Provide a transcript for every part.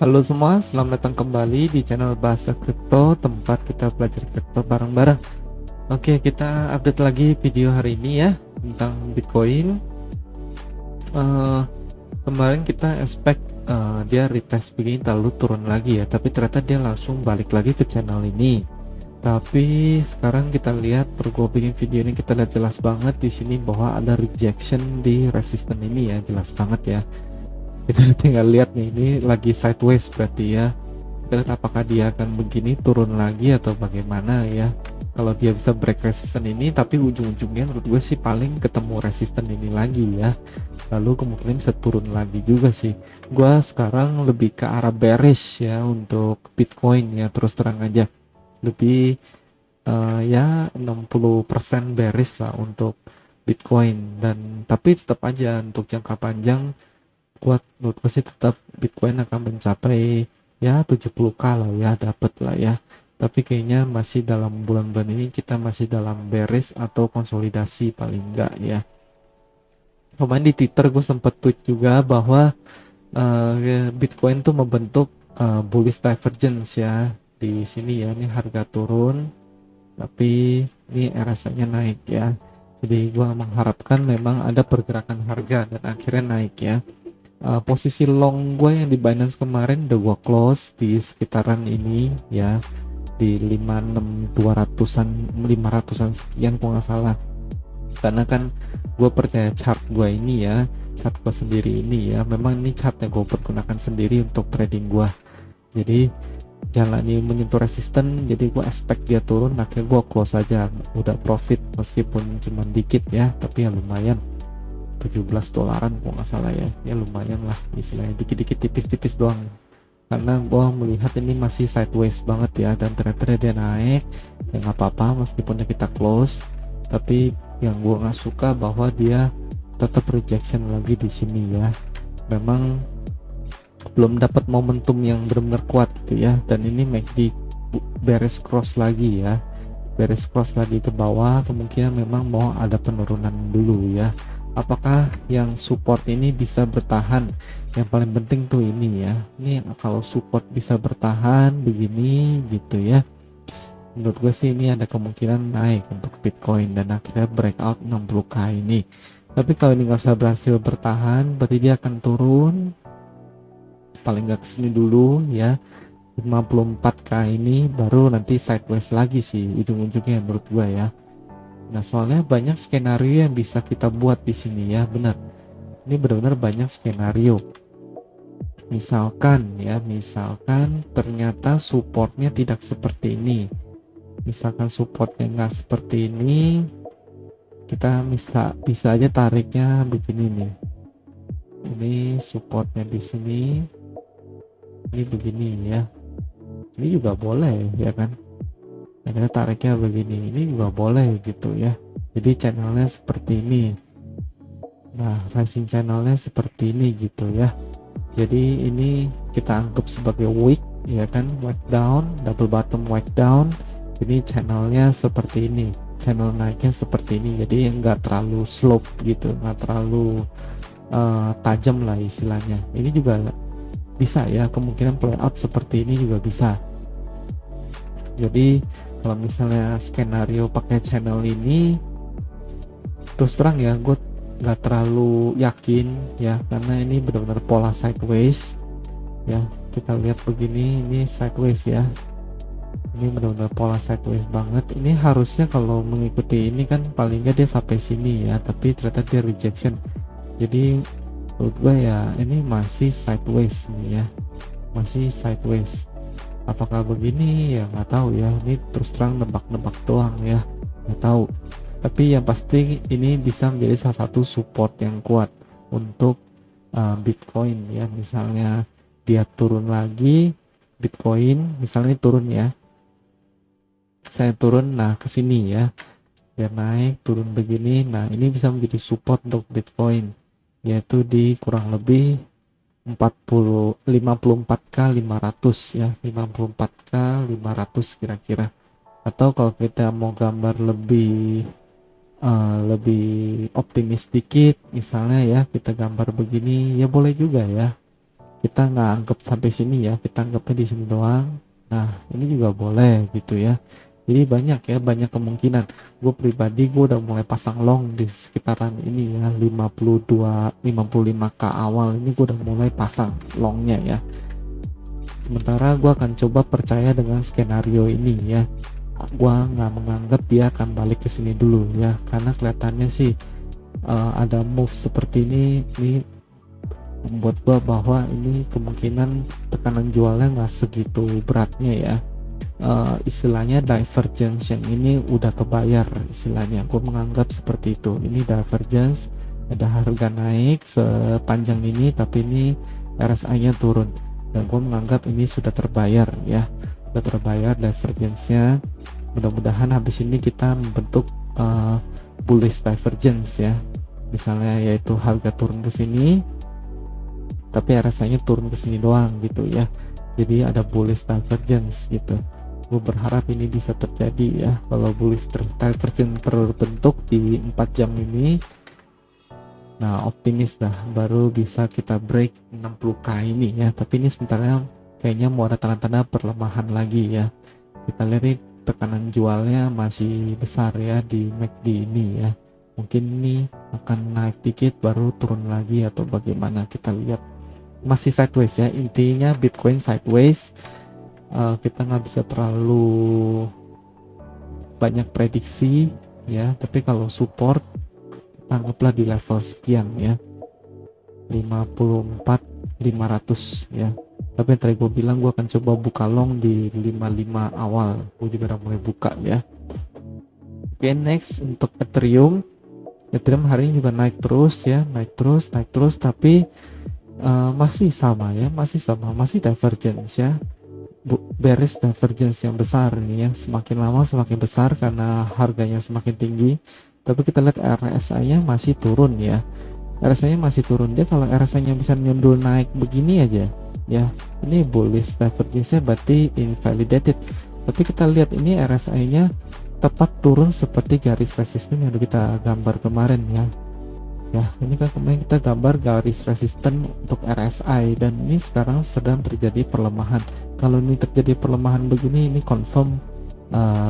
Halo semua, selamat datang kembali di channel Bahasa Kripto, tempat kita belajar kripto bareng-bareng. Oke, kita update lagi video hari ini ya tentang Bitcoin. Eh, Kemarin kita expect dia retest begini lalu turun lagi ya, tapi ternyata dia langsung balik lagi ke channel ini. Tapi sekarang kita lihat, per gua bikin video ini kita lihat jelas banget di sini bahwa ada rejection di resisten ini ya, jelas banget ya. Kita tinggal lihat nih, ini lagi sideways berarti ya. Kita lihat apakah dia akan begini turun lagi atau bagaimana ya. Kalau dia bisa break resisten ini, tapi ujung-ujungnya menurut gue sih paling ketemu resisten ini lagi ya, lalu kemungkinan bisa turun lagi juga sih. Gua sekarang lebih ke arah bearish ya untuk Bitcoin ya, terus terang aja lebih ya 60% bearish lah untuk Bitcoin. Dan tapi tetap aja untuk jangka panjang kuat menurut gue sih tetap Bitcoin akan mencapai ya 70k lah ya, dapat lah ya. Tapi kayaknya masih dalam bulan-bulan ini kita masih dalam bearish atau konsolidasi paling enggak ya. Kemarin di Twitter gue sempet tweet juga bahwa Bitcoin tuh membentuk bullish divergence ya di sini ya. Ini harga turun tapi ini RSI-nya naik ya. Jadi gua mengharapkan memang ada pergerakan harga dan akhirnya naik ya. Posisi long gue yang di Binance kemarin udah gue close di sekitaran ini ya, di 56 200-an 500-an sekian kalau nggak salah. Karena kan gue percaya chart gue ini ya, chart gue sendiri ini ya, memang ini chart yang gue pergunakan sendiri untuk trading gue. Jadi jalan ini menyentuh resisten, jadi gue expect dia turun, akhirnya gue close aja, udah profit meskipun cuma dikit ya, tapi ya lumayan. 17 dolaran kalau nggak salah ya, ya lumayan lah istilahnya, dikit-dikit tipis-tipis doang. Karena gue melihat ini masih sideways banget ya, dan ternyata dia naik ya nggak apa-apa meskipun kita close. Tapi yang gue nggak suka bahwa dia tetap rejection lagi di sini ya, memang belum dapat momentum yang benar-benar kuat gitu ya. Dan ini MACD bearish cross lagi ya, bearish cross lagi ke bawah, kemungkinan memang mau ada penurunan dulu ya. Apakah yang support ini bisa bertahan? Yang paling penting tuh ini ya, ini kalau support bisa bertahan begini gitu ya, menurut gue sih ini ada kemungkinan naik untuk Bitcoin dan akhirnya breakout 60k ini. Tapi kalau ini nggak usah berhasil bertahan, berarti dia akan turun paling nggak kesini dulu ya, 54k ini baru nanti sideways lagi sih ujung-ujungnya menurut gue ya. Nah, soalnya banyak skenario yang bisa kita buat di sini ya, benar. Ini benar-benar banyak skenario. Misalkan ya, misalkan ternyata supportnya tidak seperti ini. Misalkan supportnya nggak seperti ini, kita bisa aja tariknya begini nih. Ini supportnya di sini, ini begini ya. Ini juga boleh ya kan? Akhirnya tariknya begini, ini juga boleh gitu ya. Jadi channelnya seperti ini, nah rising channelnya seperti ini gitu ya. Jadi ini kita anggap sebagai wick ya kan, wick down, double bottom wick down. Ini channelnya seperti ini, channel naiknya seperti ini, jadi nggak terlalu slope gitu, nggak terlalu tajam lah istilahnya. Ini juga bisa ya, kemungkinan playout seperti ini juga bisa. Jadi kalau misalnya skenario pakai channel ini, terus terang ya gue nggak terlalu yakin ya, karena ini benar-benar pola sideways ya. Kita lihat begini, ini sideways ya, ini benar-benar pola sideways banget. Ini harusnya kalau mengikuti ini kan paling nggak dia sampai sini ya, tapi ternyata dia rejection. Jadi menurut gue ya ini masih sideways nih ya, masih sideways. Apakah begini ya nggak tahu ya, ini terus terang nebak-nebak doang ya, nggak tahu. Tapi yang pasti ini bisa menjadi salah satu support yang kuat untuk Bitcoin ya. Misalnya dia turun lagi, Bitcoin misalnya turun ya, saya turun, nah ke sini ya, dia naik turun begini, nah ini bisa menjadi support untuk Bitcoin, yaitu di kurang lebih 54k 500 ya, 54k 500 kira-kira. Atau kalau kita mau gambar lebih optimis dikit, misalnya ya kita gambar begini ya boleh juga ya. kita nggak anggap sampai sini ya, kita anggapnya di sini doang. Nah ini juga boleh gitu ya. Jadi banyak ya, banyak kemungkinan. Gue pribadi gue udah mulai pasang long di sekitaran ini ya, 52 55k awal ini gue udah mulai pasang longnya ya. Sementara gue akan coba percaya dengan skenario ini ya. Gue nggak menganggap dia akan balik ke sini dulu ya, karena kelihatannya sih ada move seperti ini membuat gue bahwa ini kemungkinan tekanan jualnya nggak segitu beratnya ya. Istilahnya divergence yang ini udah kebayar, istilahnya gue menganggap seperti itu. Ini divergence, ada harga naik sepanjang ini tapi ini RSI nya turun, dan gue menganggap ini sudah terbayar ya, sudah terbayar divergence-nya. Mudah-mudahan habis ini kita membentuk bullish divergence ya, misalnya yaitu harga turun ke sini tapi RSI-nya turun ke sini doang gitu ya, jadi ada bullish divergence gitu. Gue berharap ini bisa terjadi ya. Kalau bullish divergence terbentuk di 4 jam ini, nah optimis dah baru bisa kita break 60k ini ya. Tapi ini sebenarnya kayaknya mau ada tanda-tanda perlemahan lagi ya. Kita lihat nih, tekanan jualnya masih besar ya di MACD ini ya. Mungkin ini akan naik dikit baru turun lagi atau bagaimana, kita lihat. Masih sideways ya, intinya Bitcoin sideways. Kita nggak bisa terlalu banyak prediksi ya, tapi kalau support anggaplah di level sekian ya, 54.500 ya. Tapi yang tadi gue bilang gue akan coba buka long di 55 awal, gue juga udah mulai buka ya. Oke, next untuk Ethereum hari ini juga naik terus ya, naik terus tapi masih sama ya, masih divergence ya, bearish divergence yang besar ini ya, semakin lama semakin besar karena harganya semakin tinggi. Tapi kita lihat RSI-nya masih turun ya, RSI-nya masih turun. Dia kalau RSI-nya bisa nyundul naik begini aja ya, ini bullish divergence-nya berarti invalidated. Tapi kita lihat ini RSI-nya tepat turun seperti garis resisten yang kita gambar kemarin ya. Ya, ini kan kemarin kita gambar garis resisten untuk RSI, dan ini sekarang sedang terjadi perlemahan. Kalau ini terjadi perlemahan begini, ini confirm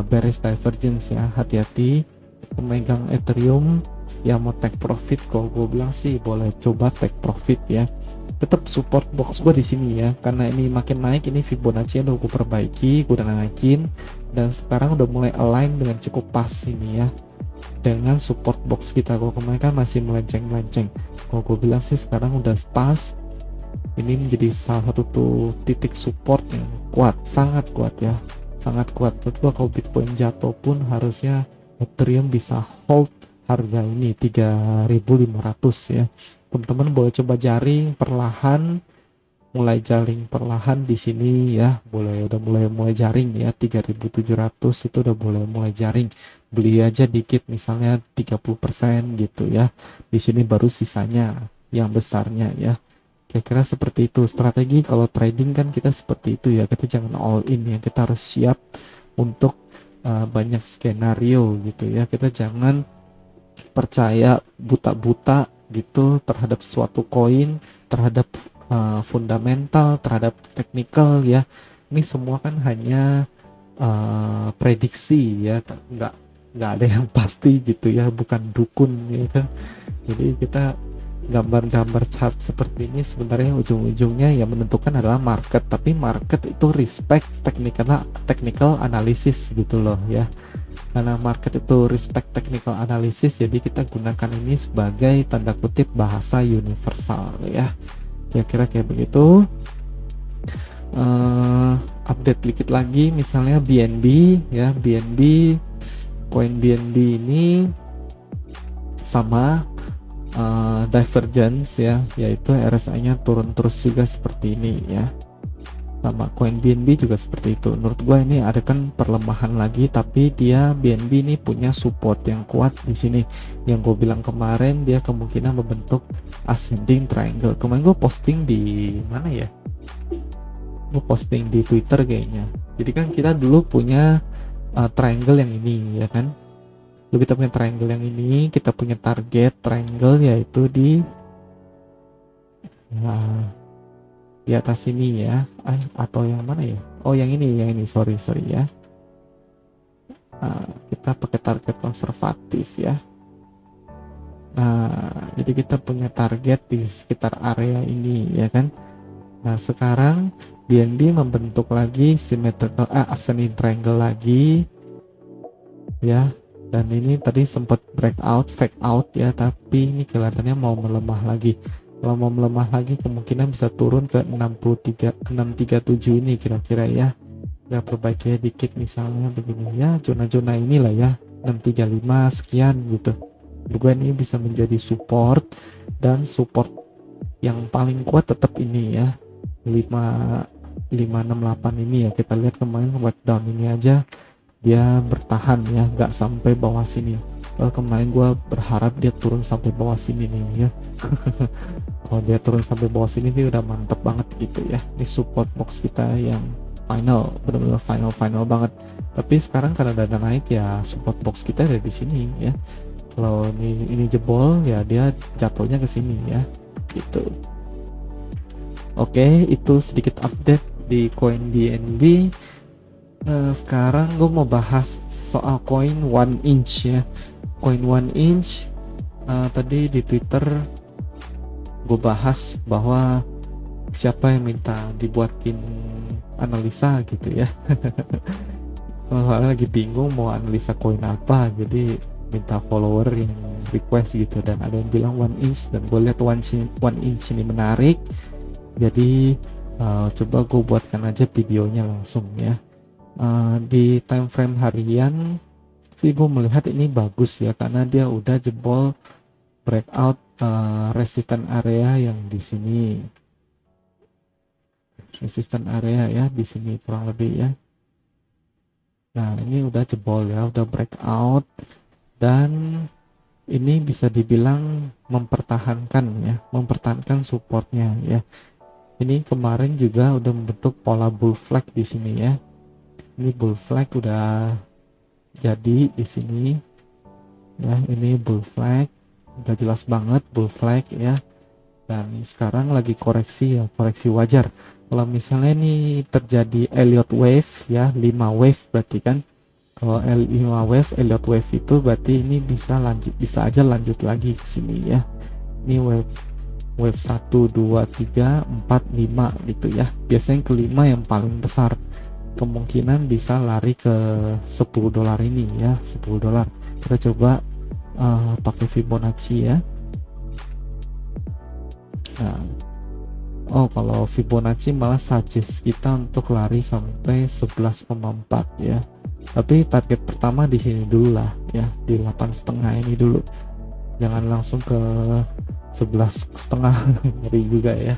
bearish divergence ya. Hati-hati pemegang Ethereum yang mau take profit. Kalau gue bilang sih boleh coba take profit ya. Tetap support box gue di sini ya, karena ini makin naik. Ini Fibonacci udah gue perbaiki, gue udah naikin, dan sekarang udah mulai align dengan cukup pas ini ya dengan support box kita. Kalau kemarin kan masih melenceng-melenceng, kalau gue bilang sih sekarang udah pas. Ini menjadi salah satu titik support yang kuat, sangat kuat ya, sangat kuat. Menurut gue kalau Bitcoin jatuh pun harusnya Ethereum bisa hold harga ini 3.500 ya. Teman-teman boleh coba jaring perlahan, mulai jaring perlahan di sini ya, udah mulai jaring ya, 3.700 itu udah mulai jaring. Beli aja dikit, misalnya 30% gitu ya. Di sini baru sisanya yang besarnya ya. Kira-kira seperti itu strategi. Kalau trading kan kita seperti itu ya, kita jangan all in ya, kita harus siap untuk banyak skenario gitu ya. Kita jangan percaya buta-buta gitu terhadap suatu koin, terhadap fundamental, terhadap teknikal ya. Ini semua kan hanya prediksi ya, nggak ada yang pasti gitu ya, bukan dukun ya kan. Jadi kita gambar-gambar chart seperti ini sebenarnya ujung-ujungnya yang menentukan adalah market, tapi market itu respect technical analysis gitu loh ya. Karena market itu respect technical analysis, jadi kita gunakan ini sebagai tanda kutip bahasa universal ya. Kira-kira kayak begitu. Update dikit lagi, misalnya BNB ya, koin BNB ini sama divergence ya, yaitu RSI-nya turun terus juga seperti ini ya. Sama koin BNB juga seperti itu. Menurut gue ini ada kan perlemahan lagi, tapi dia BNB ini punya support yang kuat di sini. Yang gue bilang kemarin, dia kemungkinan membentuk ascending triangle. Kemarin gue posting di mana ya? Gue posting di Twitter kayaknya. Jadi kan kita dulu punya triangle yang ini ya kan. Lalu kita punya triangle yang ini, kita punya target triangle yaitu di di atas sini ya. Atau yang mana ya? Oh, yang ini, sorry ya. Kita pakai target konservatif ya. Nah, jadi kita punya target di sekitar area ini ya kan. Nah, sekarang BNB membentuk lagi symmetrical ascending triangle lagi ya. Dan ini tadi sempat breakout, fake out ya, tapi ini kelihatannya mau melemah lagi. Kalau mau melemah lagi kemungkinan bisa turun ke 637 ini kira-kira ya. Ya, perbaiki dikit misalnya begini ya, zona-zona inilah ya, 635 sekian gitu. Juga ini bisa menjadi support, dan support yang paling kuat tetap ini ya, 568 ini ya. Kita lihat kemarin breakdown ini aja dia bertahan ya, nggak sampai bawah sini. Kalau kemarin gue berharap dia turun sampai bawah sini nih ya. Kalau dia turun sampai bawah sini dia udah mantep banget gitu ya. Ini support box kita yang final, benar-benar final banget. Tapi sekarang karena dana naik ya, support box kita ada di sini ya. Kalau ini jebol ya dia jatuhnya ke sini ya gitu. Oke, itu sedikit update di koin BNB. Sekarang gue mau bahas soal koin 1 inch ya. Koin 1 inch tadi di Twitter gue bahas bahwa siapa yang minta dibuatin analisa gitu ya. Soalnya lagi bingung mau analisa koin apa, jadi minta follower yang request gitu, dan ada yang bilang 1 inch, dan gue lihat 1 inch ini menarik, jadi coba gue buatkan aja videonya langsung ya. Di time frame harian sih gue melihat ini bagus ya, karena dia udah jebol breakout resistance area yang di sini, resistance area ya di sini kurang lebih ya. Nah, ini udah jebol ya, udah breakout, dan ini bisa dibilang mempertahankan supportnya ya. Ini kemarin juga udah membentuk pola bull flag di sini ya. Ini bull flag udah jadi di sini ya. Ini bull flag udah jelas banget, bull flag ya. Dan sekarang lagi koreksi ya, koreksi wajar. Kalau misalnya ini terjadi Elliott wave ya, 5 wave berarti kan. Kalau L5 wave, Elliott wave itu berarti ini bisa aja lanjut lagi ke sini ya. Ini wave 1 2 3 4 5 gitu ya. Biasanya kelima yang paling besar, kemungkinan bisa lari ke $10 ini ya, $10. Kita coba pakai Fibonacci ya. Nah, kalau Fibonacci malah suggest kita untuk lari sampai 11,4 ya. Tapi target pertama di sini dulu lah ya, di 8,5 ini dulu. Jangan langsung ke 11,5 ngeri juga ya.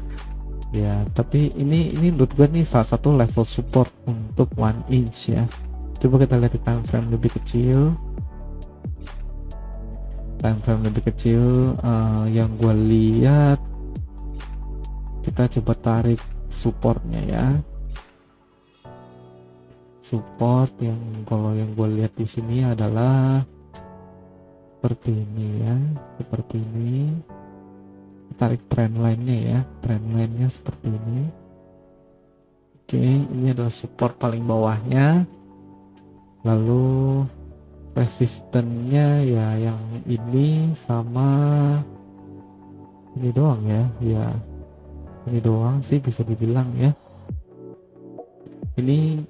Ya, tapi ini menurut gue nih salah satu level support untuk 1 inch ya. Coba kita lihat di time frame lebih kecil. Time frame lebih kecil yang gue lihat, kita coba tarik supportnya ya. Support yang kalau yang gue lihat di sini adalah seperti ini ya, seperti ini. Tarik trendline-nya ya, trendline-nya seperti ini. Oke, ini adalah support paling bawahnya. Lalu resistennya ya yang ini sama ini doang ya. Ya, ini doang sih bisa dibilang ya. Ini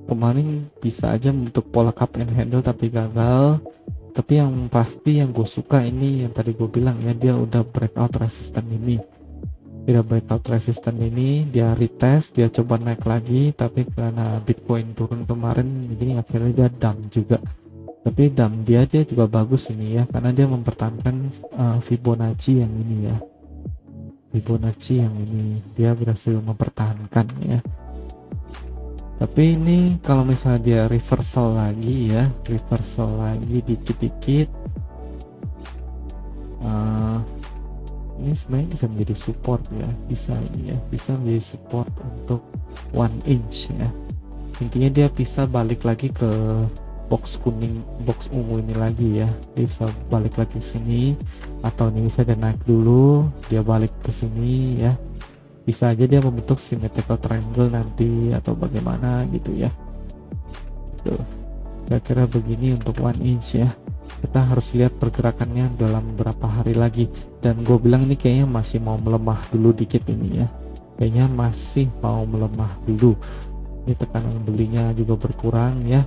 kemarin bisa aja bentuk pola cup and handle tapi gagal. Tapi yang pasti yang gue suka ini yang tadi gue bilang ya, dia udah breakout resistance ini. Dia breakout resistance ini, dia retest, dia coba naik lagi, tapi karena Bitcoin turun kemarin, jadi akhirnya dia dump juga. Tapi dump dia aja juga bagus ini ya, karena dia mempertahankan Fibonacci yang ini ya. Fibonacci yang ini dia berhasil mempertahankan ya. Tapi ini kalau misalnya dia reversal lagi ya, reversal lagi dikit-dikit, ini sebenarnya bisa menjadi support ya, bisa ini ya, bisa menjadi support untuk 1 inch ya. Intinya dia bisa balik lagi ke box kuning, box ungu ini lagi ya. Dia bisa balik lagi ke sini, atau ini bisa dia naik dulu, dia balik ke sini ya. bisa aja dia membentuk symmetrical triangle nanti atau bagaimana gitu ya. Tuh, kira-kira begini untuk 1 inch ya. Kita harus lihat pergerakannya dalam berapa hari lagi, dan gue bilang ini kayaknya masih mau melemah dulu dikit ini ya, kayaknya masih mau melemah dulu. Ini tekanan belinya juga berkurang ya.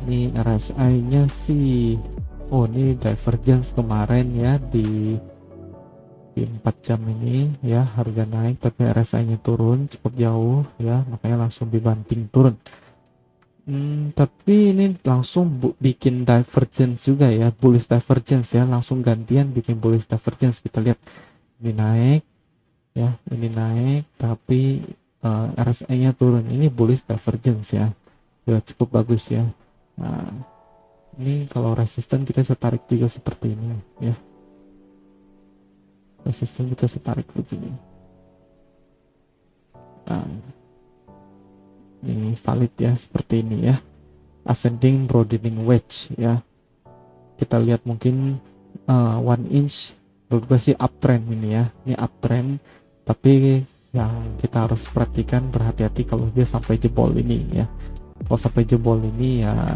Ini RSI nya sih, oh ini divergence kemarin ya di 4 jam ini ya, harga naik tapi RSI nya turun cukup jauh ya, makanya langsung dibanting turun. Tapi ini langsung bikin divergence juga ya, bullish divergence ya, langsung gantian bikin bullish divergence. Kita lihat ini naik ya, ini naik tapi RSI nya turun, ini bullish divergence ya, ya cukup bagus ya. Nah ini kalau resisten kita bisa tarik juga seperti ini ya, resisten kita bisa tarik begini. Nah ini valid ya, seperti ini ya, ascending broadening wedge ya. Kita lihat mungkin 1 inch menurut gue sih uptrend ini ya, ini uptrend, tapi yang kita harus perhatikan, berhati-hati kalau dia sampai jebol ini ya. Kalau sampai jebol ini ya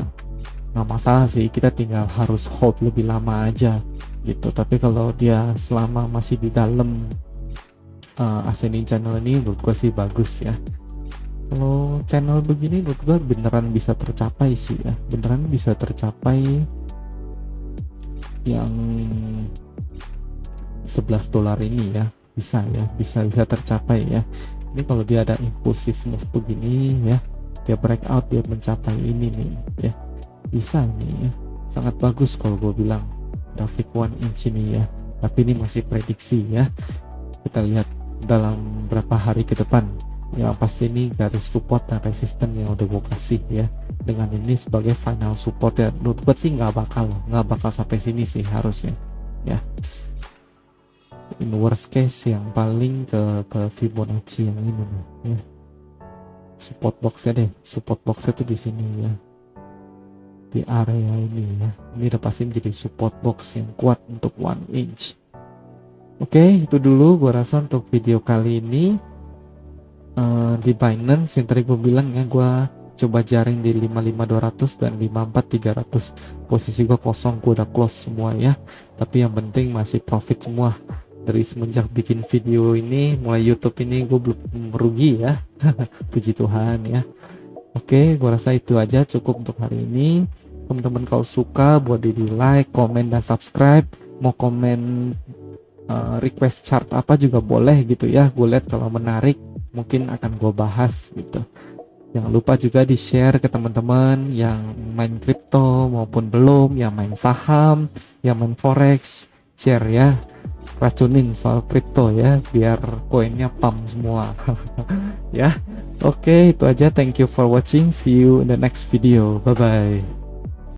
nggak masalah sih, kita tinggal harus hold lebih lama aja gitu. Tapi kalau dia selama masih di dalam ascending channel ini, menurut gue sih bagus ya. Kalau channel begini menurut gue beneran bisa tercapai sih ya, beneran bisa tercapai yang $11 ini ya, bisa ya, bisa tercapai ya. Ini kalau dia ada impulsive move begini ya, dia breakout, dia mencapai ini nih ya, bisa nih ya, sangat bagus kalau gue bilang grafik 1 inch ini ya. Tapi ini masih prediksi ya, kita lihat dalam berapa hari ke depan. Ya pasti ini garis support dan resisten yang udah gue kasih ya, dengan ini sebagai final support ya. Menurut gue sih nggak bakal sampai sini sih harusnya ya. In worst case yang paling ke Fibonacci yang ini nih ya, support boxnya deh, support boxnya tuh di sini ya, di area ini ya. Ini udah pasti menjadi support box yang kuat untuk 1 inch. Oke, itu dulu gua rasa untuk video kali ini. Di Binance yang tadi gue bilang ya, gue coba jaring di 55200 dan 54300. Posisi gue kosong, gue udah close semua ya, tapi yang penting masih profit semua. Dari semenjak bikin video ini, mulai YouTube ini, gue belum merugi ya. Puji Tuhan ya. Oke, gue rasa itu aja cukup untuk hari ini. Teman-teman kalau suka buat di like, komen, dan subscribe. Mau komen request chart apa juga boleh gitu ya, gue lihat kalau menarik mungkin akan gue bahas gitu. Jangan lupa juga di share ke teman-teman yang main kripto maupun belum, yang main saham, yang main forex, share ya, racunin soal kripto ya, biar koinnya pump semua. Ya, oke, itu aja. Thank you for watching, see you in the next video, bye bye.